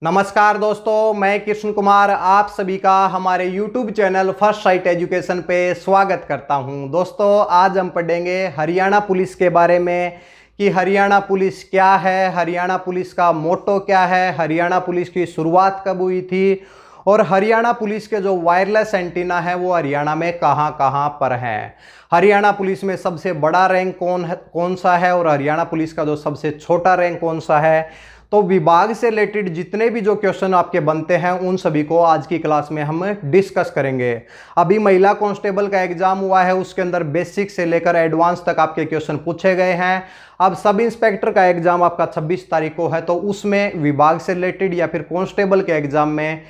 नमस्कार दोस्तों, मैं कृष्ण कुमार आप सभी का हमारे YouTube channel first sight education पे स्वागत करता हूं। दोस्तों, आज हम पढ़ेंगे हरियाणा पुलिस के बारे में कि हरियाणा पुलिस क्या है, हरियाणा पुलिस का मोटो क्या है, हरियाणा पुलिस की शुरुआत कब हुई थी और हरियाणा पुलिस के जो वायरलेस एंटीना है वो हरियाणा में कहां कहां पर हैं। हरियाणा पुलिस में सबसे बड़ा रैंक कौन सा है और हरियाणा पुलिस का जो सबसे छोटा रैंक कौन सा है। तो विभाग से रिलेटेड जितने भी जो क्वेश्चन आपके बनते हैं उन सभी को आज की क्लास में हम डिस्कस करेंगे। अभी महिला कांस्टेबल का एग्जाम हुआ है, उसके अंदर बेसिक से लेकर एडवांस तक आपके क्वेश्चन पूछे गए हैं। अब सब इंस्पेक्टर का एग्जाम आपका 26 तारीख को है, तो उसमें विभाग से रिलेटेड या फिर कांस्टेबल के एग्जाम में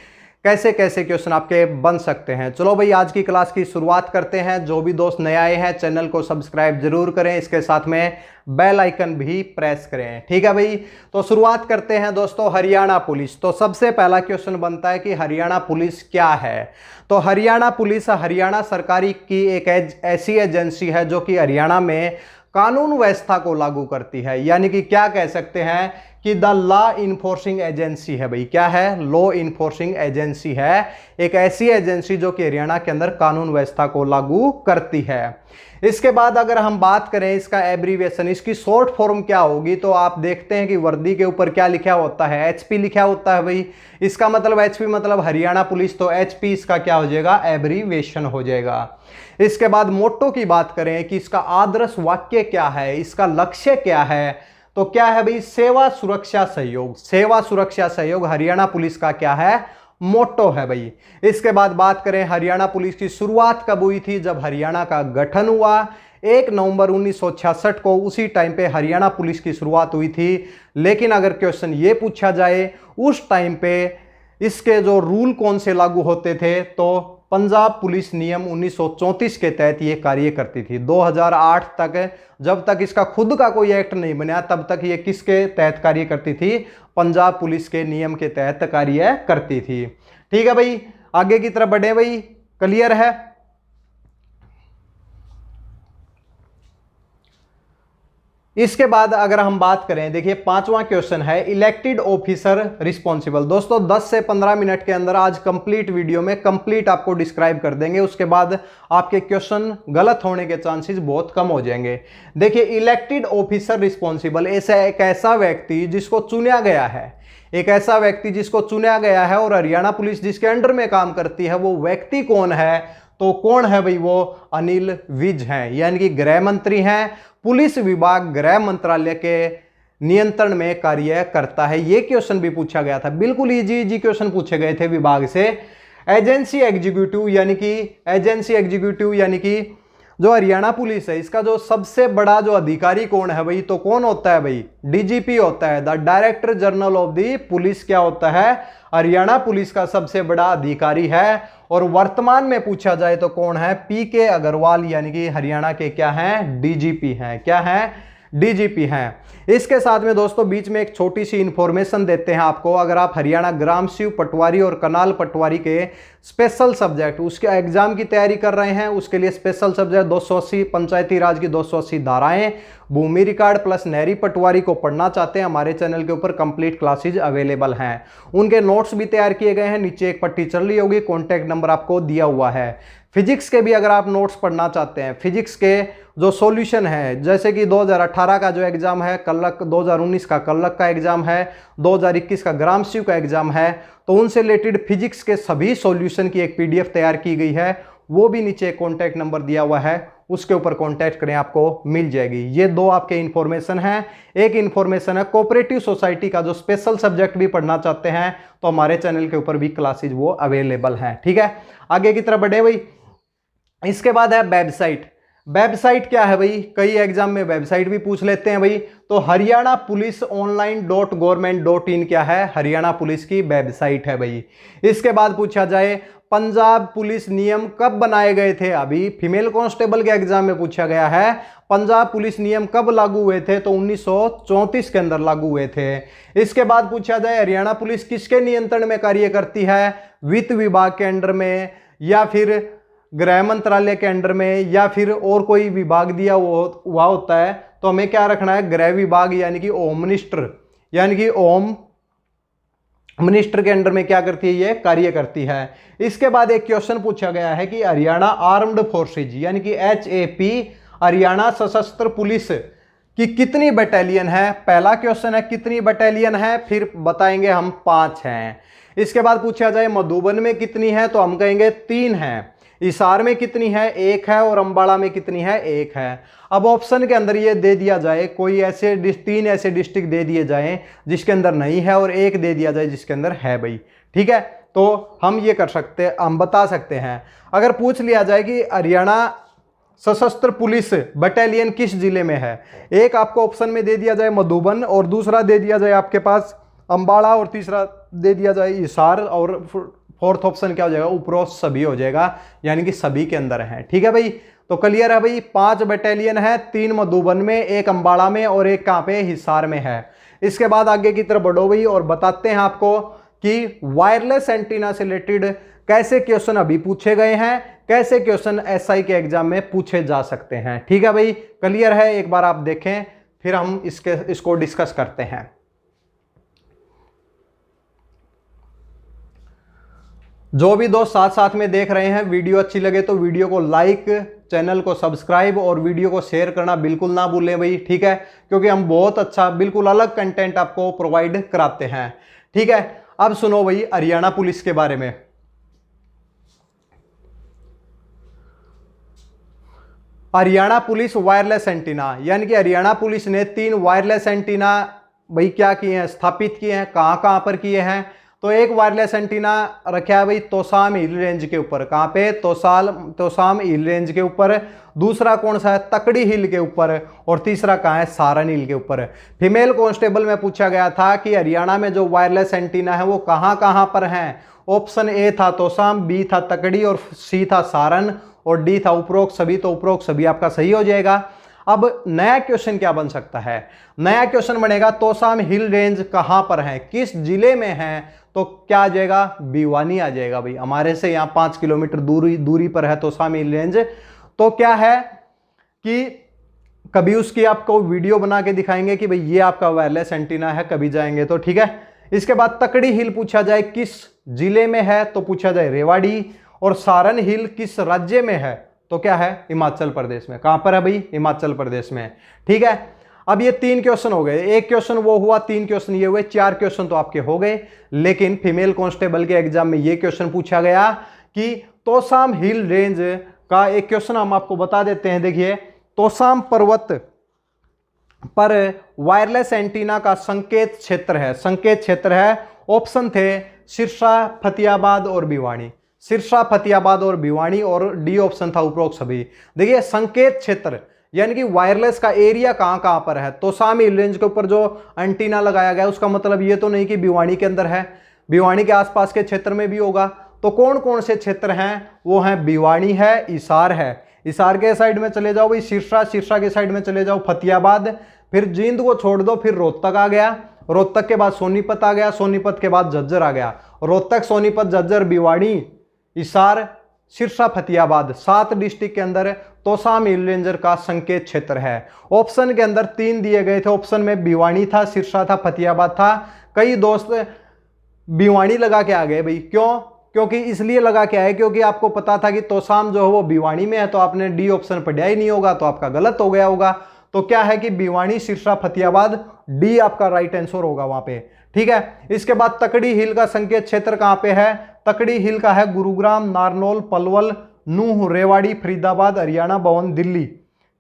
कैसे कैसे क्वेश्चन आपके बन सकते हैं। चलो भाई, आज की क्लास की शुरुआत करते हैं। जो भी दोस्त नए आए हैं चैनल को सब्सक्राइब जरूर करें, इसके साथ में बेल आइकन भी प्रेस करें। ठीक है भाई, तो शुरुआत करते हैं दोस्तों। हरियाणा पुलिस, तो सबसे पहला क्वेश्चन बनता है कि हरियाणा पुलिस क्या है। तो हरियाणा पुलिस हरियाणा सरकारी की एक ऐसी एजेंसी है जो कि हरियाणा में कानून व्यवस्था को लागू करती है, यानी कि क्या कह सकते हैं कि द लॉ इन्फोर्सिंग एजेंसी है। भाई क्या है? लॉ इन्फोर्सिंग एजेंसी है, एक ऐसी एजेंसी जो कि हरियाणा के अंदर कानून व्यवस्था को लागू करती है। इसके बाद अगर हम बात करें इसका एब्रीविएशन, इसकी शॉर्ट फॉर्म क्या होगी, तो आप देखते हैं कि वर्दी के ऊपर क्या लिखा होता है, एचपी लिखा होता है। भाई इसका मतलब एचपी मतलब हरियाणा पुलिस, तो एचपी इसका क्या हो जाएगा? एब्रीविएशन हो जाएगा। इसके बाद मोटो की बात करें कि इसका आदर्श वाक्य क्या है, इसका लक्ष्य क्या है, तो क्या है भाई? सेवा सुरक्षा सहयोग। सेवा सुरक्षा सहयोग हरियाणा पुलिस का क्या है? मोटो है भाई। इसके बाद बात करें हरियाणा पुलिस की शुरुआत कब हुई थी, जब हरियाणा का गठन हुआ 1 नवंबर 1966 को, उसी टाइम पे हरियाणा पुलिस की शुरुआत हुई थी। लेकिन अगर क्वेश्चन ये पूछा जाए उस टाइम पे इसके जो रूल कौन से लागू होते थे, तो पंजाब पुलिस नियम 1934 के तहत ये कार्य करती थी। 2008 तक, जब तक इसका खुद का कोई एक्ट नहीं बना तब तक ये किसके तहत कार्य करती थी? पंजाब पुलिस के नियम के तहत कार्य करती थी। ठीक है भाई, आगे की तरफ बढ़े भाई, क्लियर है। इसके बाद अगर हम बात करें, देखिए 5वां क्वेश्चन है इलेक्टेड ऑफिसर रिस्पॉन्सिबल। दोस्तों 10 से 15 मिनट के अंदर आज कंप्लीट वीडियो में कंप्लीट आपको डिस्क्राइब कर देंगे, उसके बाद आपके क्वेश्चन गलत होने के चांसेस बहुत कम हो जाएंगे। देखिए इलेक्टेड ऑफिसर रिस्पॉन्सिबल ऐसा एक ऐसा व्यक्ति जिसको चुना गया है, एक ऐसा व्यक्ति जिसको चुना गया है और हरियाणा पुलिस जिसके अंडर में काम करती है, वो व्यक्ति कौन है? तो कौन है भाई? वो अनिल विज हैं, यानी कि गृह मंत्री हैं। पुलिस विभाग गृह मंत्रालय के नियंत्रण में कार्य करता है। ये क्वेश्चन भी पूछा गया था, बिल्कुल इजी क्वेश्चन पूछे गए थे विभाग से। एजेंसी एग्जीक्यूटिव यानी कि जो हरियाणा पुलिस है इसका जो सबसे बड़ा जो अधिकारी कौन है भाई, तो कौन होता है भाई? डीजीपी होता है, the director general of the police. क्या होता है? हरियाणा पुलिस का सबसे बड़ा अधिकारी है। और वर्तमान में पूछा जाए तो कौन है? पीके अग्रवाल, यानी कि हरियाणा के क्या हैं? डीजीपी हैं। क्या हैं? डीजीपी हैं। इसके साथ में दोस्तों बीच में एक छोटी सी इंफॉर्मेशन देते हैं आपको। अगर आप हरियाणा ग्राम शिव पटवारी और कनाल पटवारी के स्पेशल सब्जेक्ट उसके एग्जाम की तैयारी कर रहे हैं, उसके लिए स्पेशल सब्जेक्ट 280 पंचायती राज की 280 धाराएं, भूमि रिकॉर्ड प्लस नहरी पटवारी को पढ़ना चाहते हैं, हमारे चैनल के ऊपर कंप्लीट क्लासेज अवेलेबल हैं। उनके नोट्स भी तैयार किए गए हैं, नीचे एक पट्टी चल रही होगी, कॉन्टैक्ट नंबर आपको दिया हुआ है। फिजिक्स के भी अगर आप नोट्स पढ़ना चाहते हैं, फिजिक्स के जो सॉल्यूशन है, जैसे कि 2018 का जो एग्जाम है कल्लक, 2019 का कल्लक का एग्जाम है, 2021 का ग्राम शिव का एग्जाम है, तो उनसे रिलेटेड फिजिक्स के सभी सॉल्यूशन की एक पीडीएफ तैयार की गई है, वो भी नीचे कॉन्टैक्ट नंबर दिया हुआ है, उसके ऊपर कॉन्टैक्ट करें, आपको मिल जाएगी। ये दो आपके इंफॉर्मेशन है। एक इंफॉर्मेशन है कोऑपरेटिव सोसाइटी का जो स्पेशल सब्जेक्ट भी पढ़ना चाहते हैं तो हमारे चैनल के ऊपर भी क्लासेज वो अवेलेबल हैं। ठीक है, आगे की तरफ बढ़े भाई। इसके बाद है वेबसाइट। वेबसाइट क्या है भाई? कई एग्जाम में वेबसाइट भी पूछ लेते हैं भाई। तो हरियाणा पुलिस online.government.in क्या है? हरियाणा पुलिस की वेबसाइट है भाई। इसके बाद पूछा जाए पंजाब पुलिस नियम कब बनाए गए थे? अभी फीमेल कांस्टेबल के एग्जाम में पूछा गया है पंजाब पुलिस नियम कब लागू हुए थे, तो 1934 के अंदर लागू हुए थे। इसके बाद पूछा जाए हरियाणा पुलिस किसके नियंत्रण में कार्य करती है? वित्त विभाग के अंडर में, या फिर गृह मंत्रालय के अंडर में, या फिर और कोई विभाग दिया हुआ होता है, तो हमें क्या रखना है? गृह विभाग, यानी कि होम मिनिस्टर, यानी कि होम मिनिस्टर के अंडर में क्या करती है, ये कार्य करती है। इसके बाद एक क्वेश्चन पूछा गया है कि हरियाणा आर्म्ड फोर्सेज यानी कि HAP हरियाणा सशस्त्र पुलिस की कितनी बटालियन है। पहला क्वेश्चन है कितनी बटालियन है, फिर बताएंगे हम 5 हैं। इसके बाद पूछा जाए मधुबन में कितनी है, तो हम कहेंगे 3 है। हिसार में कितनी है, 1 है। और अंबाला में कितनी है, 1 है। अब ऑप्शन के अंदर ये दे दिया जाए, कोई ऐसे 3 ऐसे डिस्ट्रिक्ट दे दिए जाएं जिसके अंदर नहीं है और 1 दे दिया जाए जिसके अंदर है भाई, ठीक है। तो हम ये कर सकते हैं, हम बता सकते हैं। अगर पूछ लिया जाए कि हरियाणा सशस्त्र पुलिस बटालियन किस जिले में है, एक आपको ऑप्शन में दे दिया जाए मधुबन, और दूसरा दे दिया जाए आपके पास अंबाला, और तीसरा दे दिया जाए हिसार, और फोर्थ ऑप्शन क्या हो जाएगा, उपरोक्त सभी हो जाएगा, यानी कि सभी के अंदर है, ठीक है भाई। तो क्लियर है भाई, 5 बटालियन है, 3 मधुबन में, 1 अंबाला में और 1 कहां पे, हिसार में है। इसके बाद आगे की तरफ बढ़ो भाई और बताते हैं आपको कि वायरलेस एंटीना से रिलेटेड कैसे क्वेश्चन अभी पूछे गए हैं, कैसे क्वेश्चन SI के एग्जाम में पूछे जा सकते हैं, ठीक है भाई। क्लियर है, एक बार आप देखें फिर हम इसको डिस्कस करते हैं। जो भी दोस्त साथ साथ में देख रहे हैं, वीडियो अच्छी लगे तो वीडियो को लाइक, चैनल को सब्सक्राइब और वीडियो को शेयर करना बिल्कुल ना भूलें भाई, ठीक है, क्योंकि हम बहुत अच्छा बिल्कुल अलग कंटेंट आपको प्रोवाइड कराते हैं, ठीक है। अब सुनो भाई हरियाणा पुलिस के बारे में। हरियाणा पुलिस वायरलेस एंटीना, यानी कि हरियाणा पुलिस ने 3 वायरलेस एंटीना भाई क्या किए हैं, स्थापित किए हैं। कहां पर किए हैं, तो एक वायरलेस एंटीना रखा है भाई तोसाम हिल रेंज के ऊपर, कहां पे, तोसाम हिल रेंज के ऊपर। दूसरा कौन सा है, तकड़ी हिल के ऊपर। और तीसरा कहां है, सारन हिल के ऊपर। फीमेल कांस्टेबल में पूछा गया था कि हरियाणा में जो वायरलेस एंटीना है वो कहां पर हैं। ऑप्शन ए था तोसाम, बी था तकड़ी और सी था सारन और डी था उपरोक्त सभी। तो उपरोक्त सभी आपका सही हो जाएगा। अब नया क्वेश्चन क्या बन सकता है, नया क्वेश्चन बनेगा तोसाम हिल रेंज कहां पर है, किस जिले में है। तो क्या आ जाएगा, भिवानी आ जाएगा भाई। हमारे से यहाँ 5 किलोमीटर दूरी पर है तोसाम हिल रेंज। तो क्या है कि कभी उसकी आपको वीडियो बना के दिखाएंगे कि भाई ये आपका वायरलेस एंटीना है, कभी जाएंगे तो, ठीक है। इसके बाद तकड़ी हिल पूछा जाए किस जिले में है, तो पूछा जाए रेवाड़ी। और सारन हिल किस राज्य में है, तो क्या है, हिमाचल प्रदेश में। कहां पर है भाई, हिमाचल प्रदेश में, ठीक है। अब ये 3 क्वेश्चन हो गए, एक क्वेश्चन वो हुआ, 3 क्वेश्चन ये हुए, 4 क्वेश्चन तो आपके हो गए। लेकिन फीमेल कांस्टेबल के एग्जाम में ये क्वेश्चन पूछा गया कि तोसाम हिल रेंज का एक क्वेश्चन हम आपको बता देते हैं। देखिए, तोसाम पर्वत पर वायरलेस एंटीना का संकेत क्षेत्र है, संकेत क्षेत्र है। ऑप्शन थे सिरसा, फतेहाबाद और भिवानी, सिरसा, फतेहाबाद और भिवानी, और डी ऑप्शन था उपरोक्त सभी। देखिए, संकेत क्षेत्र यानी कि वायरलेस का एरिया कहां पर है। तोसाम हिल रेंज के ऊपर जो एंटीना लगाया गया उसका मतलब ये तो नहीं कि भिवानी के अंदर है, भिवानी के आसपास के क्षेत्र में भी होगा। तो कौन कौन से क्षेत्र हैं, वो हैं भिवानी है, हिसार है, हिसार के साइड में चले जाओ भाई सिरसा, सिरसा के साइड में चले जाओ फतेहाबाद, फिर जींद को छोड़ दो, फिर रोहतक आ गया, रोहतक के बाद सोनीपत आ गया, सोनीपत के बाद झज्जर आ गया। रोहतक, सोनीपत, झज्जर, भिवानी, हिसार, सिरसा, फतेहाबाद, 7 डिस्ट्रिक्ट के अंदर तोसाम हिल रेंज का संकेत क्षेत्र है। ऑप्शन के अंदर 3 दिए गए थे, ऑप्शन में भिवानी था, सिरसा था, फतेहाबाद था। कई दोस्त भिवानी लगा के आ गए भाई, क्यों, क्योंकि इसलिए लगा के आए क्योंकि आपको पता था कि तोसाम जो है वो भिवानी में है, तो आपने डी ऑप्शन पढ़ा ही नहीं होगा, तो आपका गलत हो गया होगा। तो क्या है कि भिवानी, सिरसा, फतेहाबाद, डी आपका राइट आंसर होगा वहां पे, ठीक है। इसके बाद तकड़ी हिल का संकेत क्षेत्र कहां पे है, तकड़ी हिल का है गुरुग्राम, नारनौल, पलवल, नूह, रेवाड़ी, फरीदाबाद, हरियाणा भवन, दिल्ली,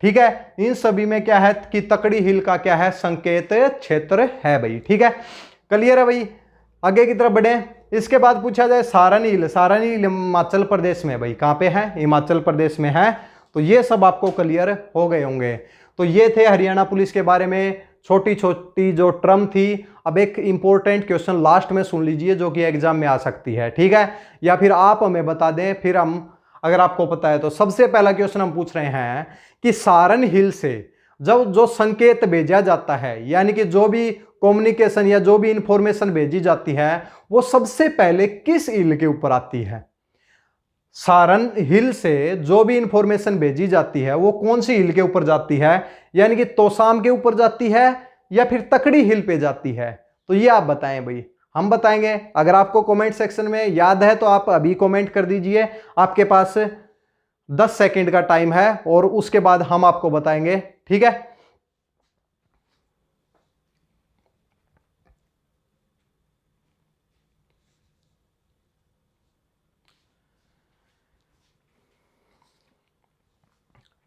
ठीक है। इन सभी में क्या है कि तकड़ी हिल का क्या है, संकेत क्षेत्र है भाई, ठीक है। क्लियर है भाई, आगे की तरफ बढ़े। इसके बाद पूछा जाए सारन हिल, सारन हिल हिमाचल प्रदेश में भाई, कहां पे है, हिमाचल प्रदेश में है। तो ये सब आपको क्लियर हो गए होंगे। तो ये थे हरियाणा पुलिस के बारे में छोटी छोटी जो टर्म थी। अब एक इंपॉर्टेंट क्वेश्चन लास्ट में सुन लीजिए जो कि एग्जाम में आ सकती है, ठीक है, या फिर आप हमें बता दें, फिर हम, अगर आपको पता है तो। सबसे पहला क्वेश्चन हम पूछ रहे हैं कि सारन हिल से जब जो संकेत भेजा जाता है, यानी कि जो भी कम्युनिकेशन या जो भी इंफॉर्मेशन भेजी जाती है, वो सबसे पहले किस हिल के ऊपर आती है। सारन हिल से जो भी इंफॉर्मेशन भेजी जाती है वो कौन सी हिल के ऊपर जाती है, यानी कि तोसाम के ऊपर जाती है या फिर तकड़ी हिल पे जाती है। तो ये आप बताएं भाई, हम बताएंगे। अगर आपको कमेंट सेक्शन में याद है तो आप अभी कमेंट कर दीजिए, आपके पास 10 सेकंड का टाइम है और उसके बाद हम आपको बताएंगे, ठीक है।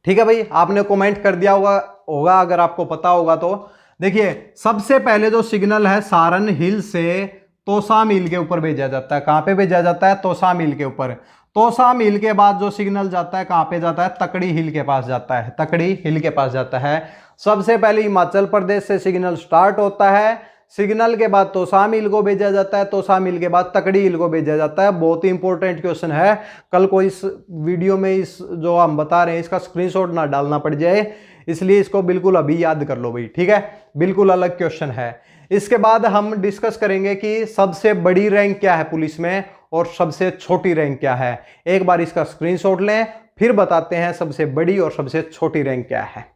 ठीक है भाई, आपने कमेंट कर दिया होगा अगर आपको पता होगा तो। देखिए सबसे पहले जो सिग्नल है सारन हिल से तोसा मिल के ऊपर भेजा जाता है। कहां पे भेजा जाता है? तोसा मिल के ऊपर। तोसा मिल के बाद जो सिग्नल जाता है कहां पे जाता है? तकड़ी हिल के पास जाता है। तकड़ी हिल के पास जाता है। सबसे पहले हिमाचल प्रदेश से सिग्नल स्टार्ट होता है। सिग्नल के बाद तोसा मिल को भेजा जाता है। तोसा मिल के बाद तकड़ी हिल को भेजा जाता है। बहुत ही इंपॉर्टेंट क्वेश्चन है, कल को इस वीडियो में इस जो हम बता रहे हैं इसका स्क्रीनशॉट ना डालना पड़ जाए, इसलिए इसको बिल्कुल अभी याद कर लो भाई, ठीक है। बिल्कुल अलग क्वेश्चन है। इसके बाद हम डिस्कस करेंगे कि सबसे बड़ी रैंक क्या है पुलिस में और सबसे छोटी रैंक क्या है। एक बार इसका स्क्रीनशॉट लें, फिर बताते हैं सबसे बड़ी और सबसे छोटी रैंक क्या है।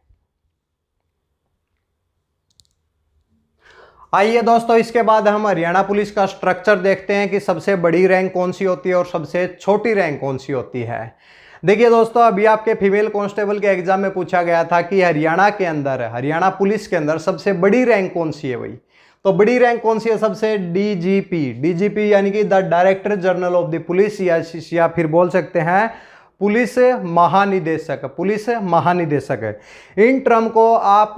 आइए दोस्तों, इसके बाद हम हरियाणा पुलिस का स्ट्रक्चर देखते हैं कि सबसे बड़ी रैंक कौन सी होती है और सबसे छोटी रैंक कौन सी होती है। देखिए दोस्तों, अभी आपके फीमेल कांस्टेबल के एग्जाम में पूछा गया था कि हरियाणा के अंदर, हरियाणा पुलिस के अंदर सबसे बड़ी रैंक कौन सी है भाई। तो बड़ी रैंक कौन सी है? सबसे डीजीपी। डीजीपी यानी कि the director general of the police, या फिर बोल सकते हैं पुलिस महानिदेशक। पुलिस महानिदेशक। इन टर्म को आप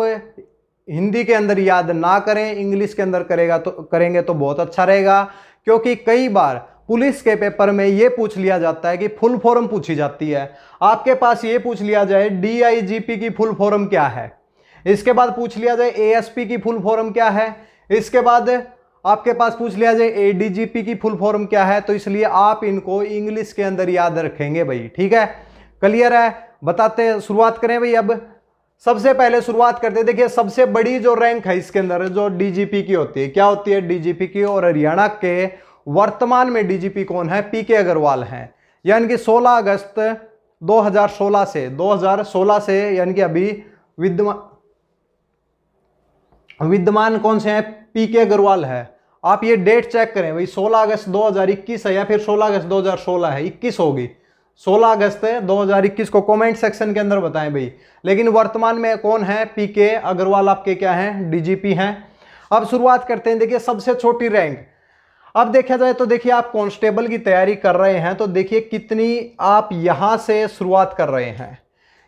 हिंदी के अंदर याद ना करें, इंग्लिश के अंदर करेंगे तो बहुत अच्छा रहेगा, क्योंकि कई बार पुलिस के पेपर में यह पूछ लिया जाता है कि फुल फॉर्म पूछी जाती है। आपके पास ये पूछ लिया जाए डीआईजीपी की फुल फॉर्म क्या है, इसके बाद पूछ लिया जाए एएसपी की फुल फॉर्म क्या है, इसके बाद आपके पास पूछ लिया जाए एडीजीपी की फुल फॉर्म क्या है, तो इसलिए आप इनको इंग्लिश के अंदर याद रखेंगे भाई, ठीक है। क्लियर है? बताते शुरुआत करें भाई। अब सबसे पहले शुरुआत करते हैं। देखिए सबसे बड़ी जो रैंक है इसके अंदर जो डीजीपी की होती है, क्या होती है? डीजीपी की। और हरियाणा के वर्तमान में डीजीपी कौन है? पीके अग्रवाल हैं। यानी कि 16 अगस्त 2016 से यानी कि अभी विद्यमान कौन से हैं? पीके अग्रवाल है। आप ये डेट चेक करें भाई, 16 अगस्त 2021 है या फिर 16 अगस्त 2016 है? 21 होगी। 16 अगस्त 2021 को कमेंट सेक्शन के अंदर बताएं भाई। लेकिन वर्तमान में कौन है? पीके अग्रवाल आपके क्या हैं? डीजीपी हैं। अब शुरुआत करते हैं। देखिए सबसे छोटी रैंक, अब देखा जाए तो देखिए आप कांस्टेबल की तैयारी कर रहे हैं तो देखिए कितनी आप यहां से शुरुआत कर रहे हैं।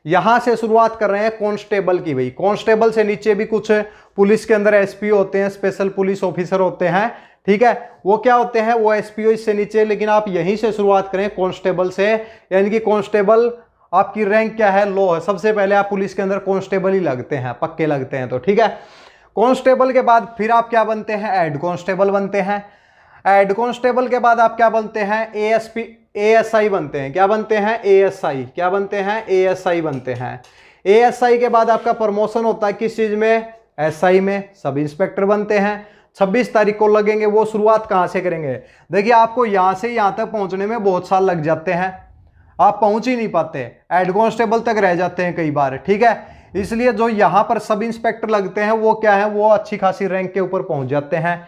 यहां से शुरुआत कर रहे हैं कांस्टेबल की भाई। कांस्टेबल से नीचे भी कुछ पुलिस के अंदर एसपी होते हैं, स्पेशल पुलिस ऑफिसर होते हैं, ठीक है। वो क्या होते हैं? वो एसपीओ इससे नीचे, लेकिन आप यहीं से शुरुआत करें कांस्टेबल से। यानी कि कांस्टेबल आपकी रैंक क्या है? लो है। सबसे पहले आप पुलिस के अंदर कांस्टेबल ही लगते हैं, पक्के लगते हैं, तो ठीक है। कांस्टेबल के बाद फिर आप क्या बनते हैं? हेड कांस्टेबल बनते हैं। हेड कांस्टेबल के बाद आप क्या बनते हैं? एएसपी एएसआई बनते हैं। क्या बनते हैं? एएसआई। क्या बनते हैं? एएसआई बनते हैं। एएसआई के बाद आपका प्रमोशन होता है किस चीज में? एसआई में। सब इंस्पेक्टर बनते हैं। 26 तारीख को लगेंगे। वो शुरुआत कहां से करेंगे? देखिए आपको यहां से यहां तक पहुंचने में बहुत साल लग जाते हैं, आप पहुंच ही नहीं पाते, हेड कांस्टेबल तक रह जाते हैं कई बार, ठीक है। इसलिए जो यहां पर सब इंस्पेक्टर लगते हैं वो क्या है? वो अच्छी खासी रैंक के ऊपर पहुंच जाते हैं।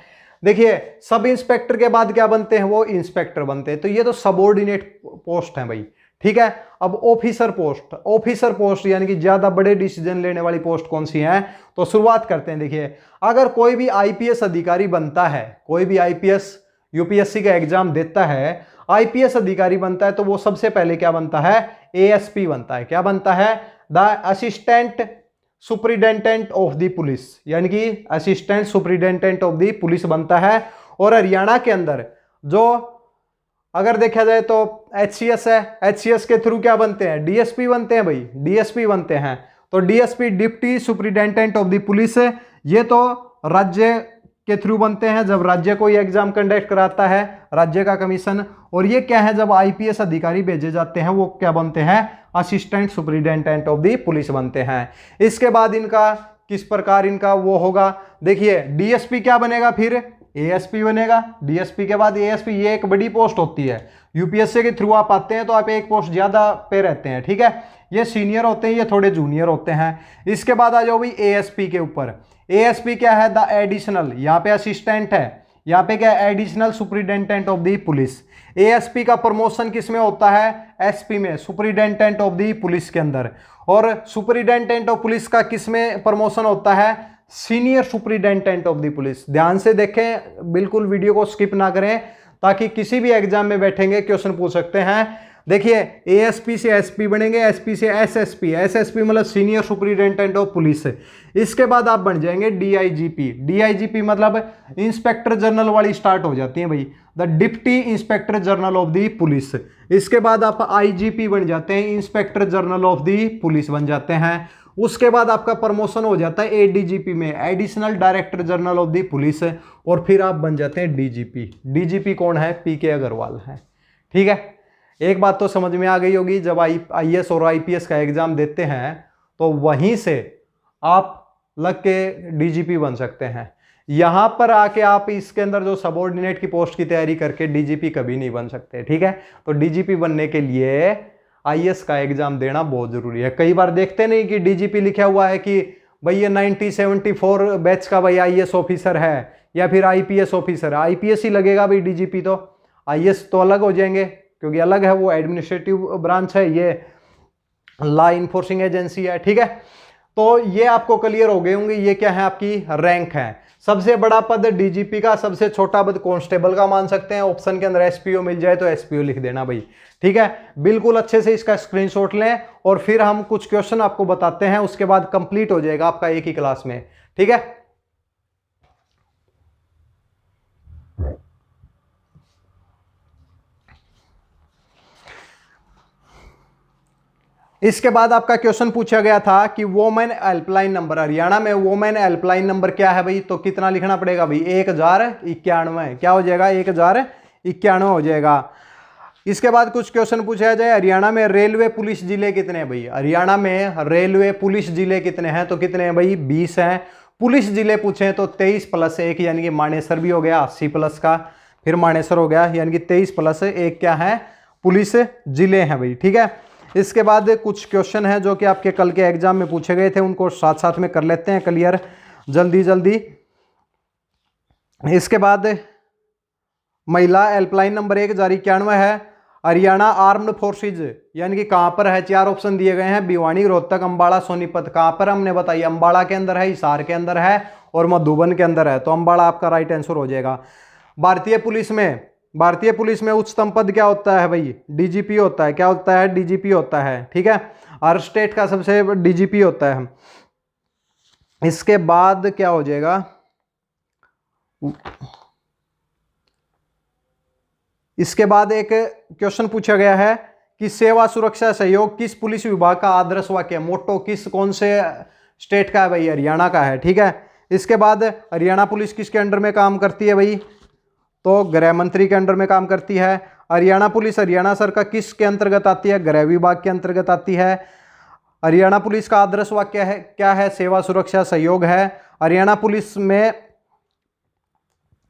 देखिए सब इंस्पेक्टर के बाद क्या बनते हैं? वो इंस्पेक्टर बनते हैं। तो ये तो सबऑर्डिनेट पोस्ट है भाई, ठीक है। अब ऑफिसर पोस्ट, ऑफिसर पोस्ट यानी कि ज्यादा बड़े डिसीजन लेने वाली पोस्ट कौन सी है? तो शुरुआत करते हैं। देखिए अगर कोई भी आईपीएस अधिकारी बनता है, कोई भी आईपीएस यूपीएससी का एग्जाम देता है, आईपीएस अधिकारी बनता है, तो वो सबसे पहले क्या बनता है? एएसपी बनता है। क्या बनता है? The assistant superintendent of the police, यानी कि assistant superintendent of the police बनता है। और हरियाणा के अंदर जो अगर देखा जाए तो एचसीएस है, एचसीएस के थ्रू क्या बनते हैं? डीएसपी बनते हैं भाई, डीएसपी बनते हैं। तो DSP deputy superintendent of the police, ये तो राज्य के थ्रू बनते हैं जब राज्य कोई एग्जाम कंडक्ट कराता है, राज्य का कमीशन। और ये क्या है? जब आईपीएस अधिकारी भेजे जाते हैं वो क्या बनते हैं? Assistant superintendent of the police बनते हैं। इसके बाद इनका किस प्रकार इनका वो होगा? देखिए डीएसपी क्या बनेगा? फिर एएसपी बनेगा। डीएसपी के बाद एएसपी, ये एक बड़ी पोस्ट होती है, यूपीएससी के थ्रू आप आते हैं तो आप एक पोस्ट ज्यादा पे रहते हैं, ठीक है। ये सीनियर होते हैं, ये थोड़े जूनियर होते हैं। इसके बाद आ जाओ भाई एएसपी के ऊपर। एएसपी क्या है? द एडिशनल, यहाँ पे असिस्टेंट है, यहाँ पे क्या है, additional superintendent of the police. ASP का प्रमोशन किस में होता है, एसपी में, सुपरिटेंडेंट ऑफ द पुलिस के अंदर। और सुपरिटेंडेंट ऑफ पुलिस का किस में प्रमोशन होता है, senior superintendent of the police. ध्यान से देखें, बिल्कुल वीडियो को स्किप ना करें, ताकि किसी भी एग्जाम में बैठेंगे क्वेश्चन पूछ सकते हैं। देखिए, एएसपी से एसपी बनेंगे, एसपी से एसएसपी, एसएसपी मतलब सीनियर सुपरिटेंडेंट ऑफ पुलिस। इसके बाद आप बन जाएंगे डीआईजीपी। डीआईजीपी मतलब इंस्पेक्टर जनरल वाली स्टार्ट हो जाती है भाई, the deputy inspector general of the police. इसके बाद आप आईजीपी बन जाते हैं, inspector general of the police बन जाते हैं। उसके बाद आपका प्रमोशन हो जाता है एडीजीपी में, additional director general of the police, और फिर आप बन जाते हैं डीजीपी। डीजीपी कौन है, पीके अग्रवाल है। ठीक है, एक बात तो समझ में आ गई होगी, जब आईएएस और आईपीएस का एग्जाम देते हैं तो वहीं से आप लग के डीजीपी बन सकते हैं। यहां पर आके आप इसके अंदर जो सबऑर्डिनेट की पोस्ट की तैयारी करके डीजीपी कभी नहीं बन सकते। ठीक है, तो डीजीपी बनने के लिए आईएएस का एग्जाम देना बहुत जरूरी है। कई बार देखते नहीं कि डीजीपी लिखा हुआ है कि भाई ये 1974 बैच का भाई आईएएस ऑफिसर है या फिर आईपीएस ऑफिसर है। आईपीएस ही लगेगा भाई, डीजीपी तो, आईएएस तो अलग हो जाएंगे, क्योंकि अलग है, वो एडमिनिस्ट्रेटिव ब्रांच है, ये लॉ इन्फोर्सिंग एजेंसी है। ठीक है, तो ये आपको क्लियर हो गए होंगे, ये क्या है, आपकी रैंक है। सबसे बड़ा पद डीजीपी का, सबसे छोटा पद कांस्टेबल का मान सकते हैं। ऑप्शन के अंदर एसपीओ मिल जाए तो एसपीओ लिख देना भाई। ठीक है, बिल्कुल अच्छे से इसका स्क्रीनशॉट लें, और फिर हम कुछ क्वेश्चन आपको बताते हैं, उसके बाद कंप्लीट हो जाएगा आपका एक ही क्लास में। ठीक है, इसके बाद आपका क्वेश्चन पूछा गया था कि वोमेन हेल्पलाइन नंबर, हरियाणा में वोमेन हेल्पलाइन नंबर क्या है भाई, तो कितना लिखना पड़ेगा भाई, 1091। क्या हो जाएगा, 1091 हो जाएगा। इसके बाद कुछ क्वेश्चन पूछा जाए, हरियाणा में रेलवे पुलिस जिले कितने हैं भाई, हरियाणा में रेलवे पुलिस जिले कितने हैं, तो कितने हैं भाई, 20 हैं। पुलिस जिले पूछे तो 23 + 1, यानी कि मानेसर भी हो गया 80 प्लस का, फिर मानेसर हो गया, यानी कि 23 + 1 क्या है, पुलिस जिले हैं भाई। ठीक है, इसके बाद कुछ क्वेश्चन है जो कि आपके कल के एग्जाम में पूछे गए थे, उनको साथ साथ में कर लेते हैं क्लियर जल्दी जल्दी। इसके बाद महिला हेल्पलाइन नंबर 1091 है। हरियाणा आर्म्ड फोर्सेज यानी कि कहां पर है, 4 ऑप्शन दिए गए हैं, भिवानी, रोहतक, अंबाला, सोनीपत। कहां पर हमने बताई, अंबाला के अंदर है, हिसार के अंदर है और मधुबन के अंदर है, तो अंबाला आपका राइट आंसर हो जाएगा। भारतीय पुलिस में उच्चतम पद क्या होता है भाई, डीजीपी होता है। क्या होता है, डीजीपी होता है। ठीक है, हर स्टेट का सबसे डीजीपी होता है। इसके बाद क्या हो जाएगा, इसके बाद एक क्वेश्चन पूछा गया है कि सेवा सुरक्षा सहयोग किस पुलिस विभाग का आदर्श वाक्य, मोटो किस, कौन से स्टेट का है भाई, हरियाणा का है। ठीक है, इसके बाद हरियाणा पुलिस किसके अंडर में काम करती है भाई, तो गृह मंत्री के अंडर में काम करती है। हरियाणा पुलिस हरियाणा सरकार किसके अंतर्गत आती है, गृह विभाग के अंतर्गत आती है। हरियाणा पुलिस का आदर्श वाक्य है क्या है, सेवा सुरक्षा सहयोग है। हरियाणा पुलिस में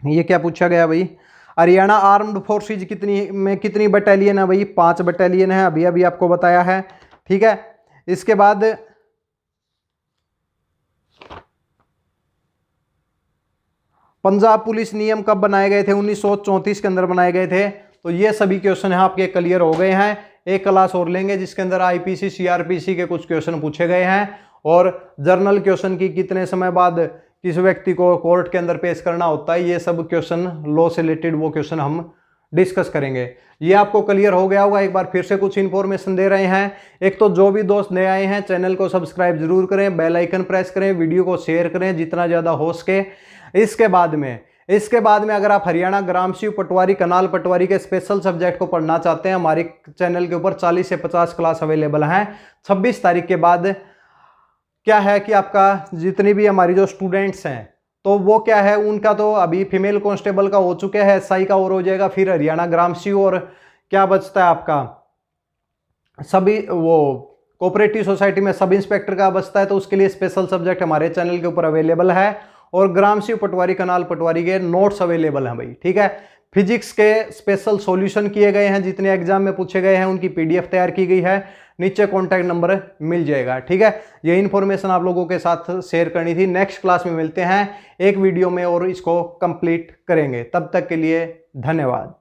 ये क्या पूछा गया भाई, हरियाणा आर्म्ड फोर्सेज कितनी बटालियन है भाई, 5 बटालियन है, अभी अभी आपको बताया है। ठीक है, इसके बाद पंजाब पुलिस नियम कब बनाए गए थे, 1934 के अंदर बनाए गए थे। तो ये सभी क्वेश्चन है आपके क्लियर हो गए हैं। एक क्लास और लेंगे जिसके अंदर आईपीसी सीआरपीसी के कुछ क्वेश्चन पूछे गए हैं, और जर्नल क्वेश्चन की कितने समय बाद किस व्यक्ति को कोर्ट के अंदर पेश करना होता है, ये सब क्वेश्चन लॉ से रिलेटेड वो क्वेश्चन हम डिस्कस करेंगे। ये आपको क्लियर हो गया होगा। एक बार फिर से कुछ इन्फॉर्मेशन दे रहे हैं। एक तो जो भी दोस्त नए आए हैं चैनल को सब्सक्राइब जरूर करें, बेल आइकन प्रेस करें, वीडियो को शेयर करें जितना ज़्यादा हो सके। इसके बाद में अगर आप हरियाणा ग्राम शिव पटवारी, कनाल पटवारी के स्पेशल सब्जेक्ट को पढ़ना चाहते हैं, हमारे चैनल के ऊपर 40 से 50 क्लास अवेलेबल हैं। 26 तारीख के बाद क्या है कि आपका जितनी भी हमारी जो स्टूडेंट्स हैं तो वो क्या है, उनका तो अभी फीमेल कांस्टेबल का हो चुके हैं, एसआई का और हो जाएगा, फिर हरियाणा ग्राम शिव, और क्या बचता है आपका सभी वो कोऑपरेटिव सोसाइटी में सब इंस्पेक्टर का बचता है। तो उसके लिए स्पेशल सब्जेक्ट हमारे चैनल के ऊपर अवेलेबल है, और ग्राम शिव पटवारी, कनाल पटवारी के नोट्स अवेलेबल हैं भाई। ठीक है, फिजिक्स के स्पेशल सॉल्यूशन किए गए हैं, जितने एग्जाम में पूछे गए हैं उनकी पीडीएफ तैयार की गई है, नीचे कॉन्टैक्ट नंबर मिल जाएगा। ठीक है, ये इन्फॉर्मेशन आप लोगों के साथ शेयर करनी थी। नेक्स्ट क्लास में मिलते हैं एक वीडियो में और इसको कंप्लीट करेंगे। तब तक के लिए धन्यवाद।